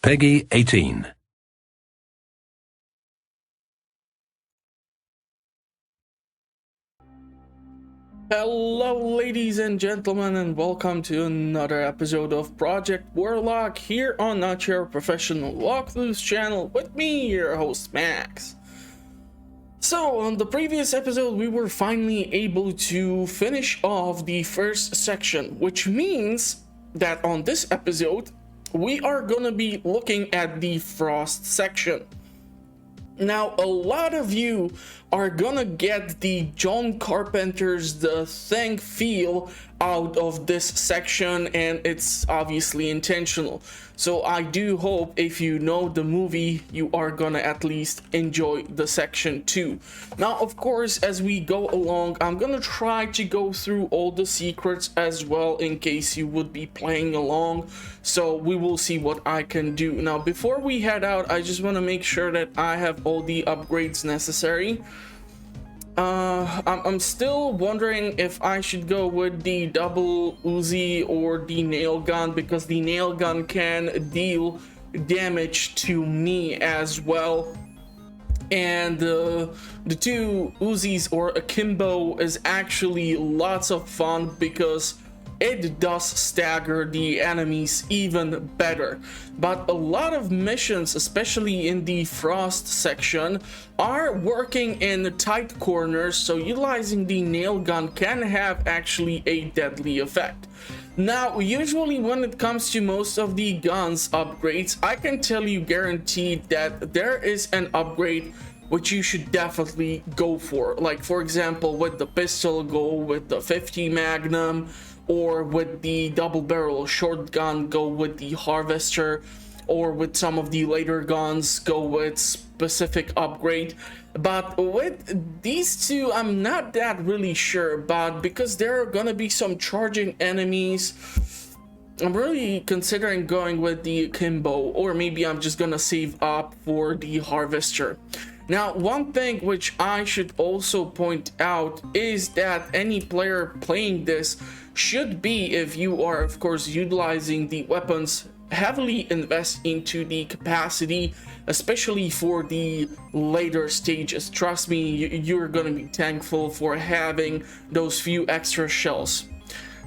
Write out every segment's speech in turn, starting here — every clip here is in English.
Peggy 18. Hello ladies and gentlemen, and welcome to another episode of Project Warlock here on Not Your Professional Walkthroughs channel with me, your host Max. So on the previous episode we were finally able to finish off the first section, which means that on this episode we are gonna be looking at the frost section. Now, a lot of you are gonna get the John Carpenter's The Thing feel out of this section, and it's obviously intentional. So I do hope if you know the movie, you are gonna at least enjoy the section too. Now, of course, as we go along, I'm gonna try to go through all the secrets as well in case you would be playing along. So we will see what I can do. Now, before we head out, I just want to make sure that I have all the upgrades necessary. I'm still wondering if I should go with the double Uzi or the nail gun, because the nail gun can deal damage to me as well. And the two Uzis or akimbo is actually lots of fun because it does stagger the enemies even better. But a lot of missions, especially in the frost section, are working in tight corners, so utilizing the nail gun can have actually a deadly effect. Now, usually when it comes to most of the guns upgrades, I can tell you guaranteed that there is an upgrade which you should definitely go for. Like, for example, with the pistol, go with the 50 Magnum, or with the double barrel shotgun, go with the harvester, or with some of the later guns, go with specific upgrade. But with these two, I'm not that really sure, but because there are gonna be some charging enemies, I'm really considering going with the akimbo, or maybe I'm just gonna save up for the harvester. Now, one thing which I should also point out is that any player playing this should be, if you are of course utilizing the weapons, heavily invest into the capacity, especially for the later stages. Trust me, you're gonna be thankful for having those few extra shells.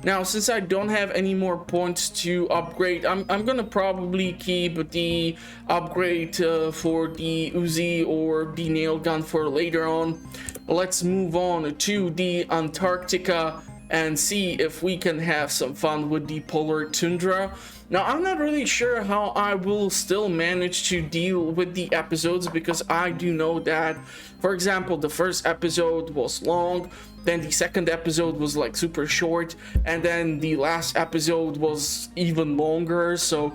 Now, since I don't have any more points to upgrade, I'm gonna probably keep the upgrade for the Uzi or the nail gun for later on. Let's move on to the Antarctica and see if we can have some fun with the polar tundra. Now, I'm not really sure how I will still manage to deal with the episodes, because I do know that, for example, the first episode was long, then the second episode was like super short, and then the last episode was even longer. So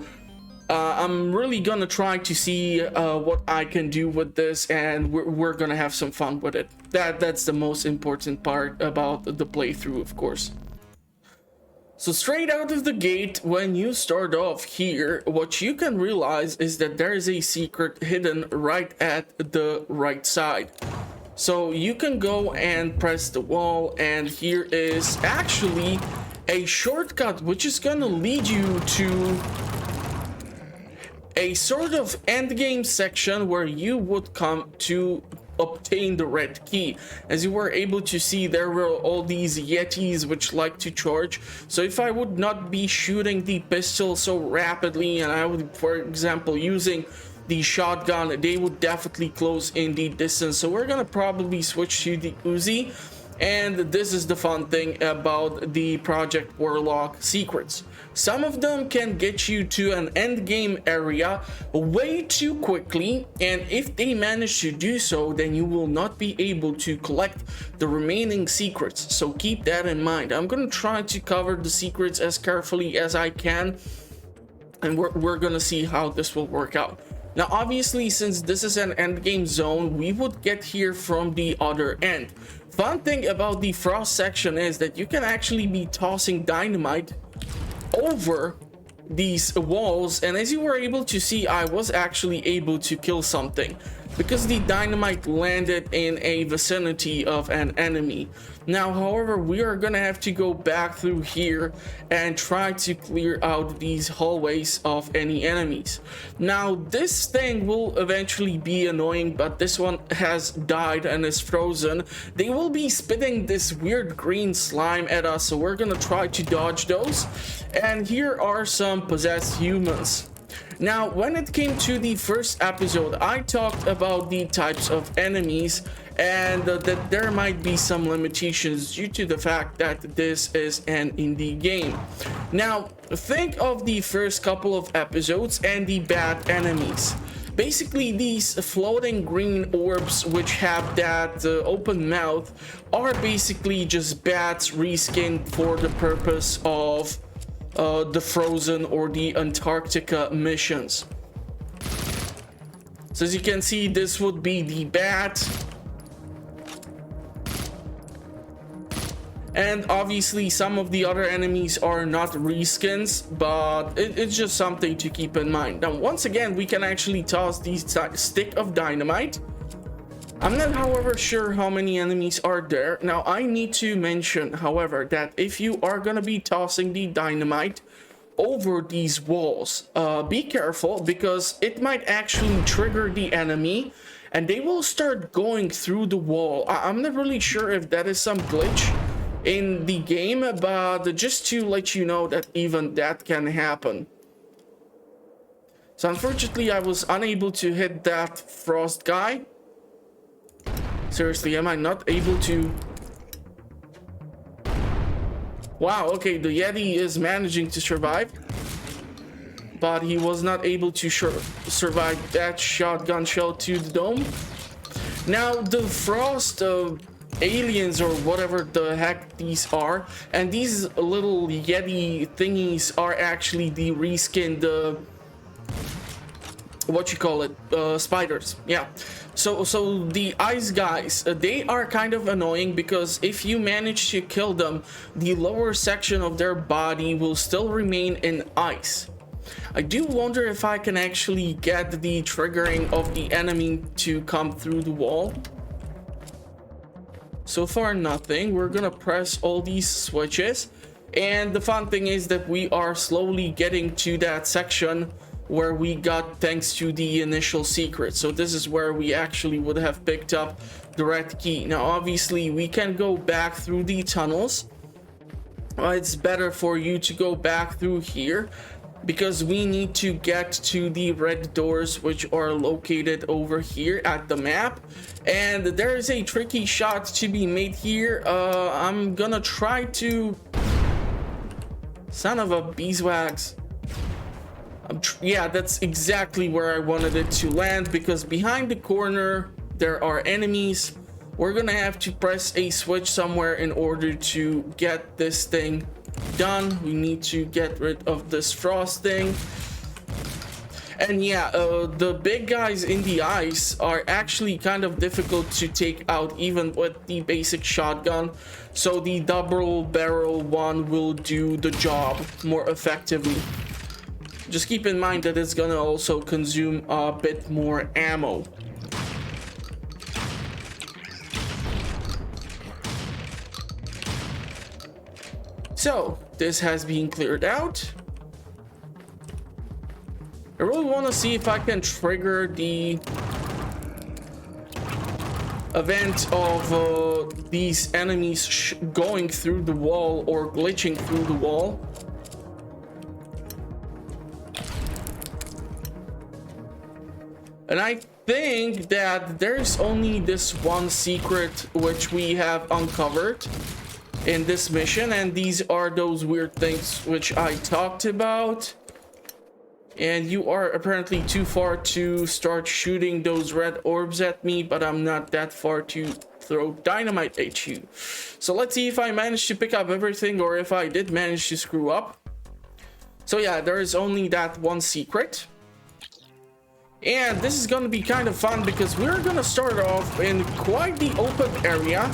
I'm really gonna try to see what I can do with this, and we're gonna have some fun with it. That's the most important part about the playthrough, of course. So straight out of the gate, when you start off here, what you can realize is that there is a secret hidden right at the right side. So you can go and press the wall, and here is actually a shortcut which is gonna lead you to a sort of end game section where you would come to obtain the red key. As you were able to see, there were all these yetis which like to charge. So if I would not be shooting the pistol so rapidly, and I would, for example, using the shotgun, they would definitely close in the distance. So we're gonna probably switch to the Uzi, and this is the fun thing about the Project Warlock secrets. Some of them can get you to an end game area way too quickly, and if they manage to do so, then you will not be able to collect the remaining secrets. So keep that in mind. I'm gonna try to cover the secrets as carefully as I can, and we're gonna see how this will work out. Now, obviously, since this is an endgame zone, we would get here from the other end. Fun thing about the frost section is that you can actually be tossing dynamite over these walls, and as you were able to see, I was actually able to kill something. because the dynamite landed in a vicinity of an enemy. Now, however, we are gonna have to go back through here and try to clear out these hallways of any enemies. Now, this thing will eventually be annoying, but this one has died and is frozen. They will be spitting this weird green slime at us, so we're gonna try to dodge those. And here are some possessed humans. Now, when it came to the first episode, I talked about the types of enemies and that there might be some limitations due to the fact that this is an indie game. Now, think of the first couple of episodes and the bad enemies. Basically, these floating green orbs which have that open mouth are basically just bats reskinned for the purpose of the Frozen or the Antarctica missions. So as you can see, this would be the bat. And obviously some of the other enemies are not reskins, but it's just something to keep in mind. Now, once again, we can actually toss these stick of dynamite. I'm not, however, sure how many enemies are there. Now, I need to mention, however, that if you are going to be tossing the dynamite over these walls, be careful, because it might actually trigger the enemy and they will start going through the wall. I'm not really sure if that is some glitch in the game, but just to let you know that even that can happen. So unfortunately, I was unable to hit that frost guy. Seriously, am I not able to? Wow, okay, the Yeti is managing to survive, but he was not able to survive that shotgun shell to the dome. Now, the frost aliens or whatever the heck these are, and these little Yeti thingies are actually the reskinned what you call it, spiders. Yeah, so the ice guys, they are kind of annoying, because if you manage to kill them, the lower section of their body will still remain in ice. I do wonder if I can actually get the triggering of the enemy to come through the wall. So far, nothing. We're gonna press all these switches, and the fun thing is that we are slowly getting to that section where we got thanks to the initial secret. So this is where we actually would have picked up the red key. Now, obviously, we can go back through the tunnels. It's better for you to go back through here, because we need to get to the red doors, which are located over here at the map. And there is a tricky shot to be made here. I'm gonna try to... Son of a beeswax. Yeah, that's exactly where I wanted it to land, because behind the corner there are enemies. We're gonna have to press a switch somewhere in order to get this thing done. We need to get rid of this frost thing. And yeah, the big guys in the ice are actually kind of difficult to take out even with the basic shotgun, so the double barrel one will do the job more effectively. Just keep in mind that it's gonna also consume a bit more ammo. So this has been cleared out. I really want to see if I can trigger the event of these enemies going through the wall or glitching through the wall. And I think that there's only this one secret which we have uncovered in this mission, and these are those weird things which I talked about. And you are apparently too far to start shooting those red orbs at me, but I'm not that far to throw dynamite at you. So let's see if I managed to pick up everything, or if I did manage to screw up. So yeah, there is only that one secret. And this is gonna be kind of fun, because we're gonna start off in quite the open area.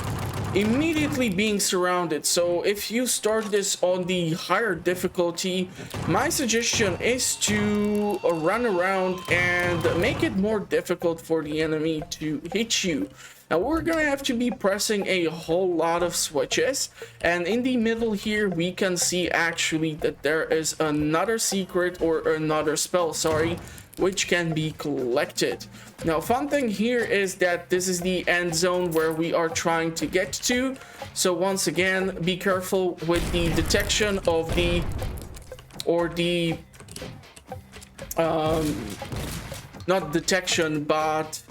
immediately being surrounded. So if you start this on the higher difficulty, my suggestion is to run around and make it more difficult for the enemy to hit you. Now we're gonna have to be pressing a whole lot of switches, and in the middle here we can see actually that there is another secret, or another spell, sorry, which can be collected. Now fun thing here is that this is the end zone where we are trying to get to, so once again be careful with the detection of the, or the not detection, but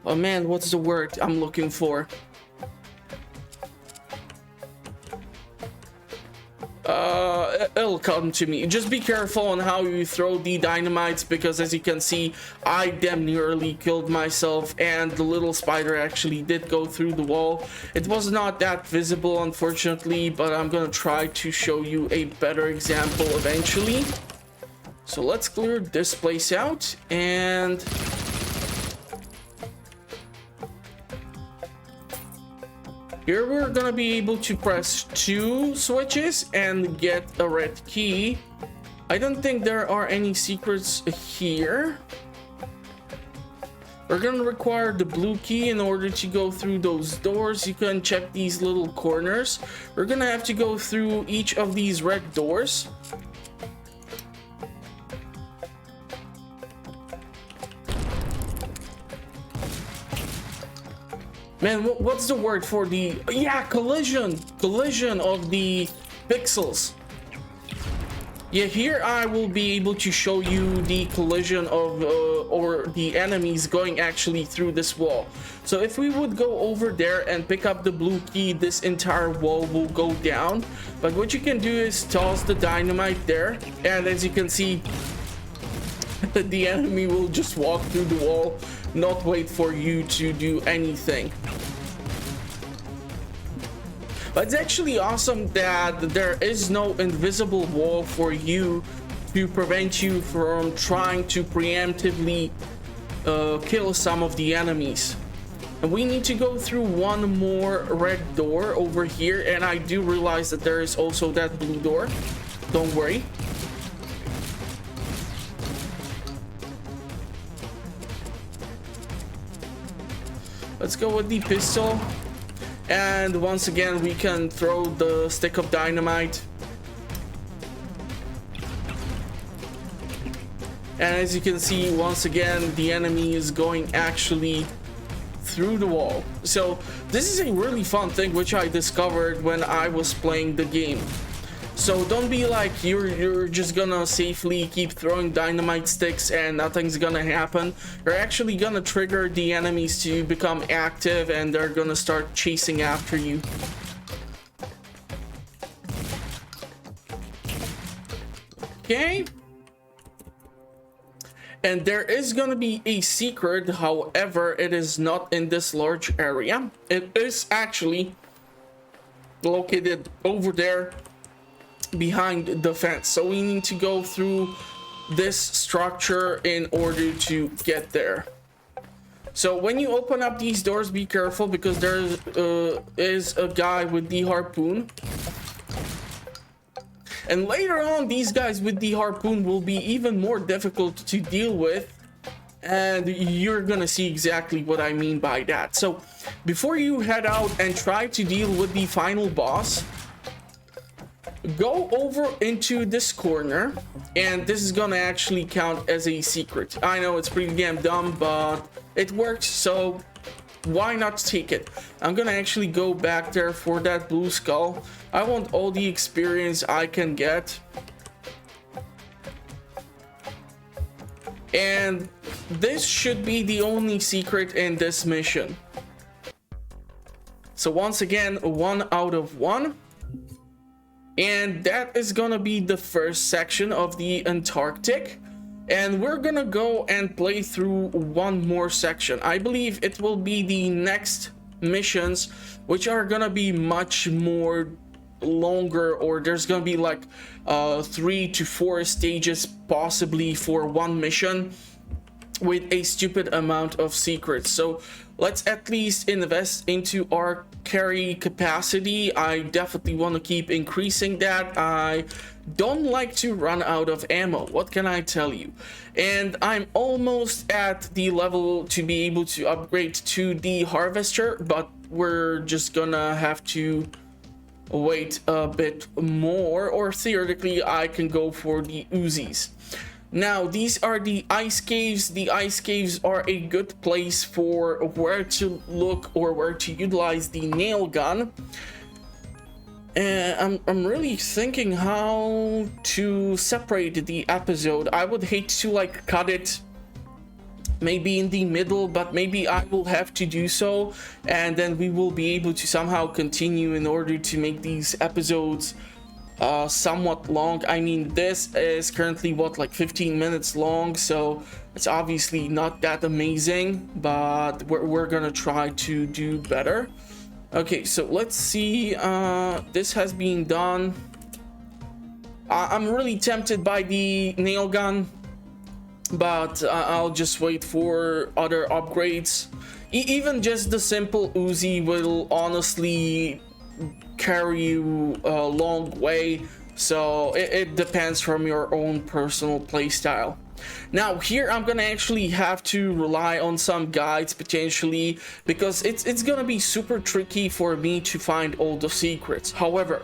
oh man, what's the word I'm looking for? It'll come to me. Just be careful on how you throw the dynamites, because as you can see, I damn nearly killed myself, and the little spider actually did go through the wall. It was not that visible, unfortunately, but I'm gonna try to show you a better example eventually. So let's clear this place out, and here we're gonna be able to press 2 switches and get a red key. I don't think there are any secrets here. We're gonna require the blue key in order to go through those doors. You can check these little corners. We're gonna have to go through each of these red doors. Man, what's the word for the... yeah, collision of the pixels. Yeah, here I will be able to show you the collision of or the enemies going actually through this wall. So if we would go over there and pick up the blue key, this entire wall will go down. But what you can do is toss the dynamite there, and as you can see, the enemy will just walk through the wall, not wait for you to do anything. But it's actually awesome that there is no invisible wall for you to prevent you from trying to preemptively kill some of the enemies. And we need to go through one more red door over here, and I do realize that there is also that blue door. Don't worry. Let's go with the pistol, and once again we can throw the stick of dynamite. And as you can see, once again the enemy is going actually through the wall. So this is a really fun thing which I discovered when I was playing the game. So don't be like you're just gonna safely keep throwing dynamite sticks and nothing's gonna happen. You're actually gonna trigger the enemies to become active, and they're gonna start chasing after you. Okay. And there is gonna be a secret, however, it is not in this large area. It is actually located over there behind the fence, so we need to go through this structure in order to get there. So when you open up these doors, be careful, because there is a guy with the harpoon, and later on these guys with the harpoon will be even more difficult to deal with, and you're gonna see exactly what I mean by that. So before you head out and try to deal with the final boss, go over into this corner, and this is gonna actually count as a secret. I know it's pretty damn dumb, but it works, so why not take it? I'm gonna actually go back there for that blue skull. I want all the experience I can get, and this should be the only secret in this mission. So once again, 1 out of 1. And that is gonna be the first section of the Antarctic, and we're gonna go and play through one more section. I believe it will be the next missions, which are gonna be much more longer, or there's gonna be like 3 to 4 stages possibly for one mission. with a stupid amount of secrets. So let's at least invest into our carry capacity. I definitely want to keep increasing that. I don't like to run out of ammo, what can I tell you? And I'm almost at the level to be able to upgrade to the harvester, but we're just gonna have to wait a bit more, or theoretically I can go for the Uzis. Now, these are the ice caves. The ice caves are a good place for where to look or where to utilize the nail gun. And I'm really thinking how to separate the episode. I would hate to like cut it maybe in the middle, but maybe I will have to do so, and then we will be able to somehow continue in order to make these episodes somewhat long. I mean, this is currently what, like 15 minutes long, so it's obviously not that amazing, but we're gonna try to do better. Okay, so let's see. This has been done. I'm really tempted by the nail gun, but I'll just wait for other upgrades. Even just the simple Uzi will honestly carry you a long way, so it depends from your own personal playstyle. Now here I'm gonna actually have to rely on some guides potentially, because it's gonna be super tricky for me to find all the secrets. However,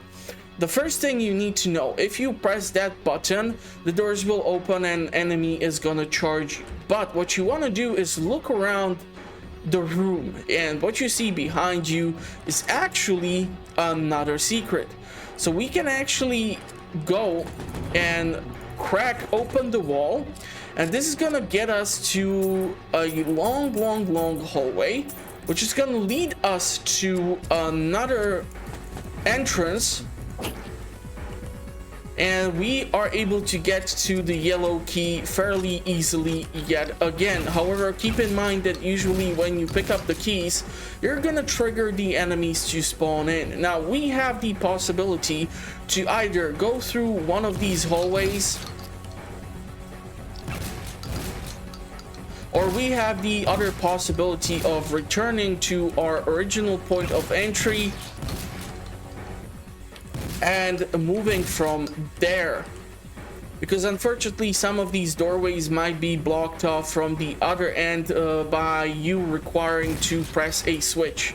the first thing you need to know, if you press that button, the doors will open and enemy is gonna charge you. But what you want to do is look around the room, and what you see behind you is actually another secret. So we can actually go and crack open the wall, and this is gonna get us to a long hallway, which is gonna lead us to another entrance, and we are able to get to the yellow key fairly easily yet again. However, keep in mind that usually when you pick up the keys, you're gonna trigger the enemies to spawn in. Now we have the possibility to either go through one of these hallways, or we have the other possibility of returning to our original point of entry and moving from there, because unfortunately some of these doorways might be blocked off from the other end by you requiring to press a switch.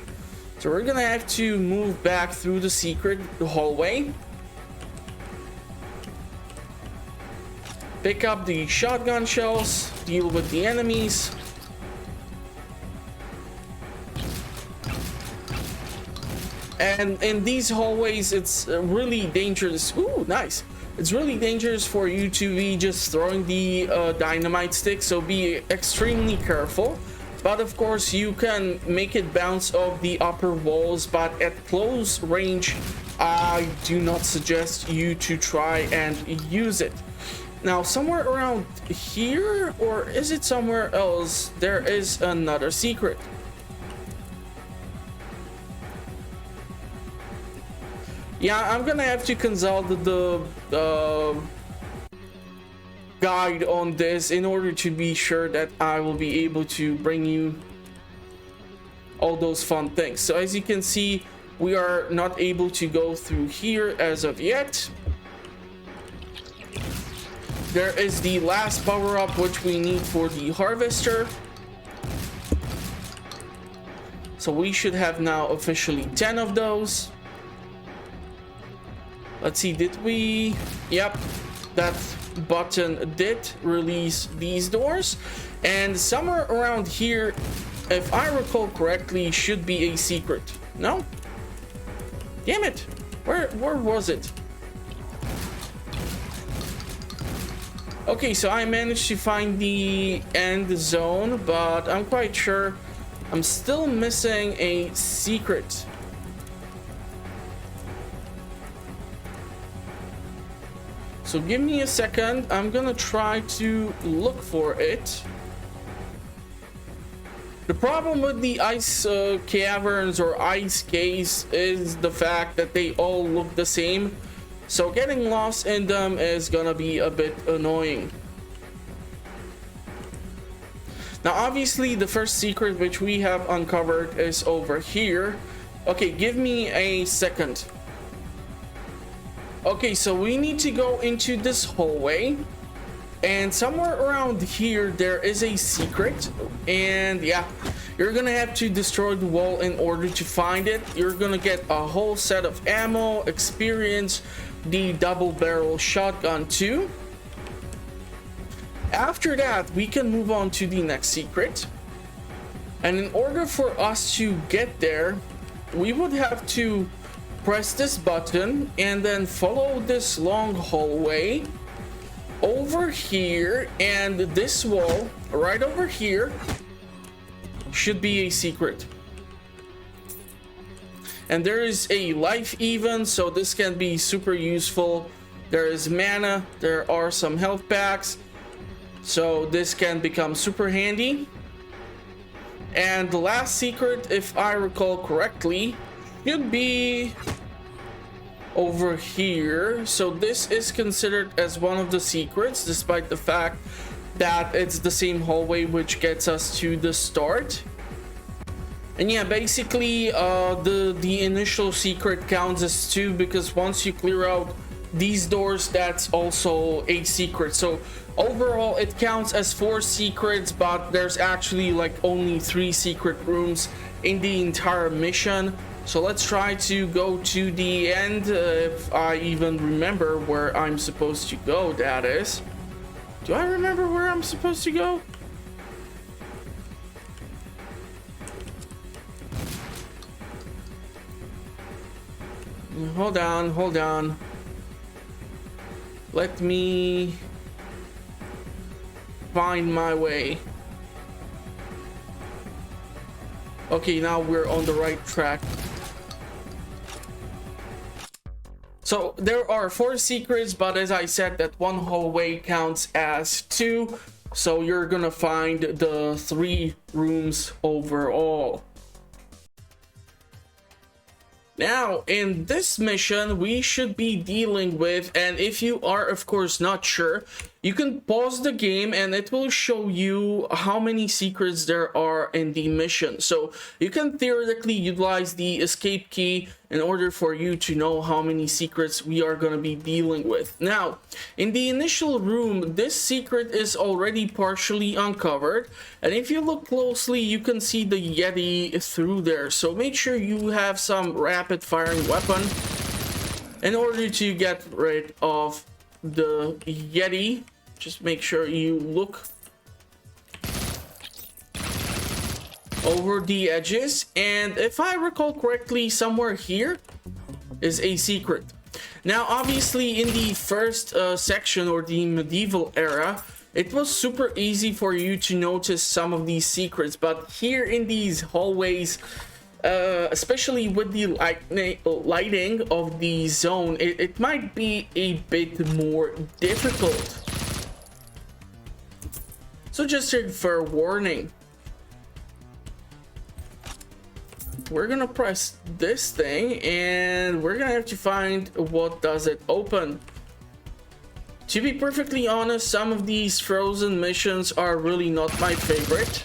So we're gonna have to move back through the secret hallway, pick up the shotgun shells, deal with the enemies. And in these hallways, it's really dangerous. Ooh, nice. It's really dangerous for you to be just throwing the dynamite stick, so be extremely careful. But of course, you can make it bounce off the upper walls, but at close range, I do not suggest you to try and use it. Now, somewhere around here, or is it somewhere else, there is another secret. Yeah, I'm gonna have to consult the guide on this in order to be sure that I will be able to bring you all those fun things. So as you can see, we are not able to go through here as of yet. There is the last power-up which we need for the harvester. So we should have now officially 10 of those. Let's see, did we? Yep, that button did release these doors. And somewhere around here, if I recall correctly, should be a secret. No? Damn it. Where was it? Okay, so I managed to find the end zone, but I'm quite sure I'm still missing a secret. So give me a second, I'm gonna try to look for it. The problem with the ice caverns or ice caves is the fact that they all look the same. So getting lost in them is gonna be a bit annoying. Now, obviously, the first secret which we have uncovered is over here. Okay, give me a second. Okay, so we need to go into this hallway. And somewhere around here, there is a secret. And yeah, you're gonna have to destroy the wall in order to find it. You're gonna get a whole set of ammo, experience, the double barrel shotgun too. After that, we can move on to the next secret. And in order for us to get there, we would have to press this button and then follow this long hallway over here, and this wall right over here should be a secret. And there is a life even, so this can be super useful. There is mana, there are some health packs, so this can become super handy. And the last secret, if I recall correctly, should be over here. So this is considered as one of the secrets, despite the fact that it's the same hallway which gets us to the start. And yeah, basically the initial secret counts as 2, because once you clear out these doors, that's also a secret. So overall it counts as 4 secrets, but there's actually like only 3 secret rooms in the entire mission. So let's try to go to the end, if I even remember where I'm supposed to go, that is. Do I remember where I'm supposed to go? Hold on. Let me find my way. Okay, now we're on the right track. So there are 4 secrets, but as I said, that one hallway counts as 2. So you're gonna find the 3 rooms overall. Now, in this mission, we should be dealing with, and if you are, of course, not sure, you can pause the game and it will show you how many secrets there are in the mission. So you can theoretically utilize the escape key in order for you to know how many secrets we are going to be dealing with. Now, in the initial room, this secret is already partially uncovered. And if you look closely, you can see the Yeti through there. So make sure you have some rapid firing weapon in order to get rid of the Yeti. Just make sure you look over the edges, and if I recall correctly, somewhere here is a secret. Now obviously in the first section, or the medieval era, it was super easy for you to notice some of these secrets, but here in these hallways, especially with the lighting of the zone, it might be a bit more difficult. So just a fair warning. We're gonna press this thing and we're gonna have to find what does it open. To be perfectly honest, some of these frozen missions are really not my favorite.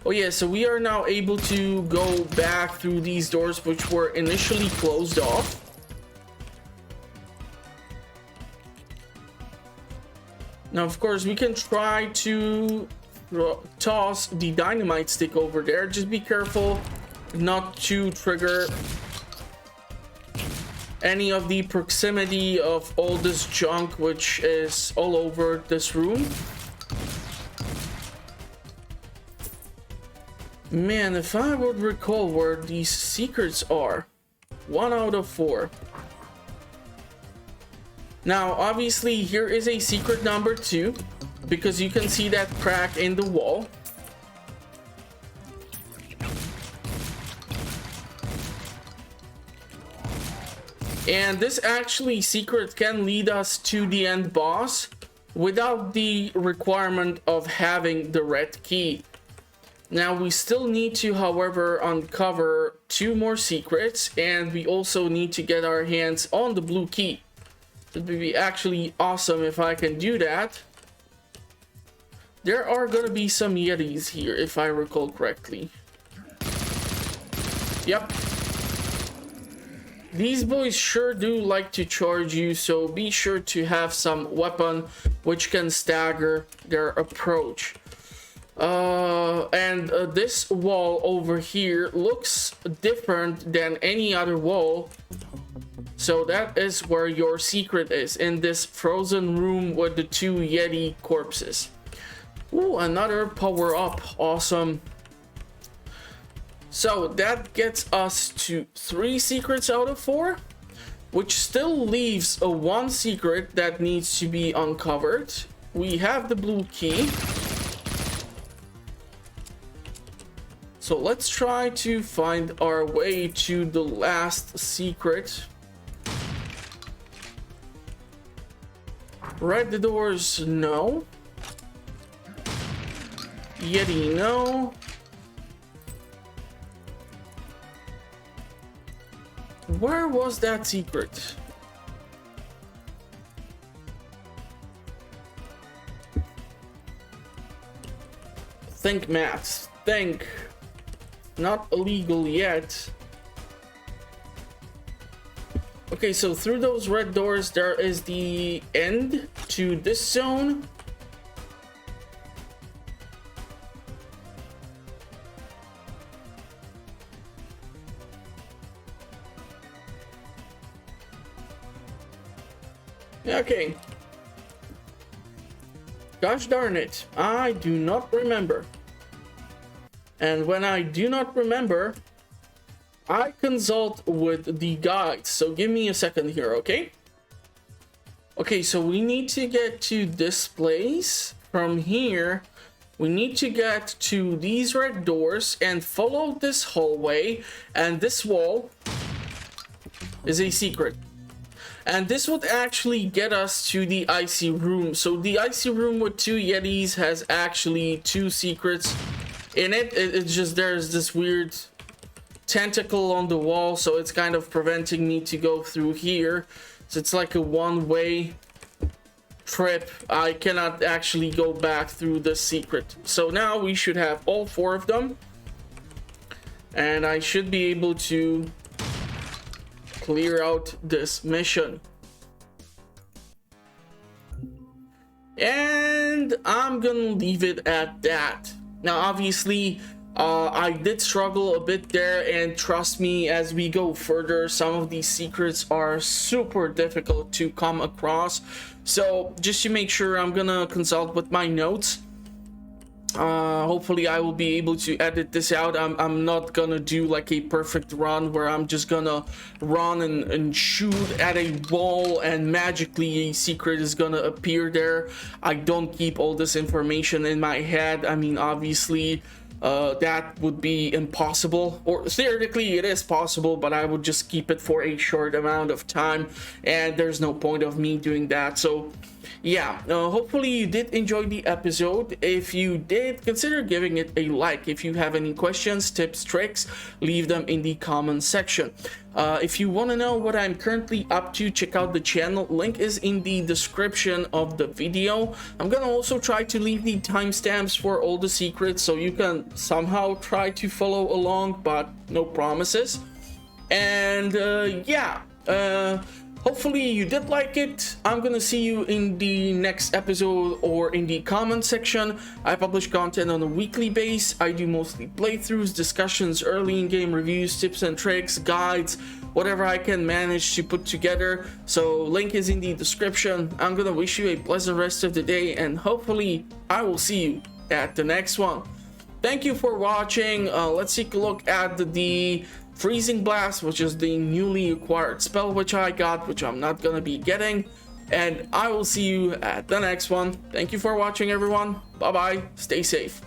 Oh yeah, so we are now able to go back through these doors which were initially closed off. Now, of course, we can try to toss the dynamite stick over there. Just be careful not to trigger any of the proximity of all this junk which is all over this room. Man, if I would recall where these secrets are. 1 out of 4. Now, obviously, here is a secret number 2, because you can see that crack in the wall. And this actually secret can lead us to the end boss without the requirement of having the red key. Now, we still need to, however, uncover 2 more secrets, and we also need to get our hands on the blue key. It would be actually awesome if I can do that. There are gonna be some Yetis here, if I recall correctly. Yep. These boys sure do like to charge you, so be sure to have some weapon which can stagger their approach. This wall over here looks different than any other wall. So that is where your secret is, in this frozen room with the 2 Yeti corpses. Ooh, another power up. Awesome. So that gets us to 3 secrets out of 4, which still leaves a 1 secret that needs to be uncovered. We have the blue key. So let's try to find our way to the last secret. Right, the doors, no. Yeti, no. Where was that secret? Think, maths. Think. Not illegal yet. Okay, so through those red doors, there is the end to this zone. Okay. Gosh darn it, I do not remember. And when I do not remember, I consult with the guides. So give me a second here, okay? Okay, so we need to get to this place. From here, we need to get to these red doors and follow this hallway. And this wall is a secret. And this would actually get us to the icy room. So the icy room with 2 Yetis has actually 2 secrets in it. It's just there's this weird tentacle on the wall, so it's kind of preventing me to go through here. So it's like a one-way trip. I cannot actually go back through the secret. So now we should have all 4 of them. And I should be able to clear out this mission. And I'm gonna leave it at that. Now obviously I did struggle a bit there, and trust me, as we go further, some of these secrets are super difficult to come across. So just to make sure, I'm gonna consult with my notes. Hopefully I will be able to edit this out. I'm not gonna do like a perfect run where I'm just gonna run and shoot at a wall and magically a secret is gonna appear there. I don't keep all this information in my head. I mean, obviously that would be impossible, or theoretically it is possible, but I would just keep it for a short amount of time, and there's no point of me doing that. So yeah, hopefully you did enjoy the episode. If you did, consider giving it a like. If you have any questions, tips, tricks, leave them in the comment section. If you want to know what I'm currently up to, check out the channel. Link is in the description of the video. I'm gonna also try to leave the timestamps for all the secrets, so you can somehow try to follow along, but no promises. And yeah, hopefully you did like it. I'm gonna see you in the next episode or in the comment section. I publish content on a weekly basis. I do mostly playthroughs, discussions, early in-game reviews, tips and tricks, guides, whatever I can manage to put together. So link is in the description. I'm gonna wish you a pleasant rest of the day, and hopefully I will see you at the next one. Thank you for watching. Let's take a look at the Freezing Blast, which is the newly acquired spell which I got, which I'm not gonna be getting. And I will see you at the next one. Thank you for watching, everyone. Bye bye. Stay safe.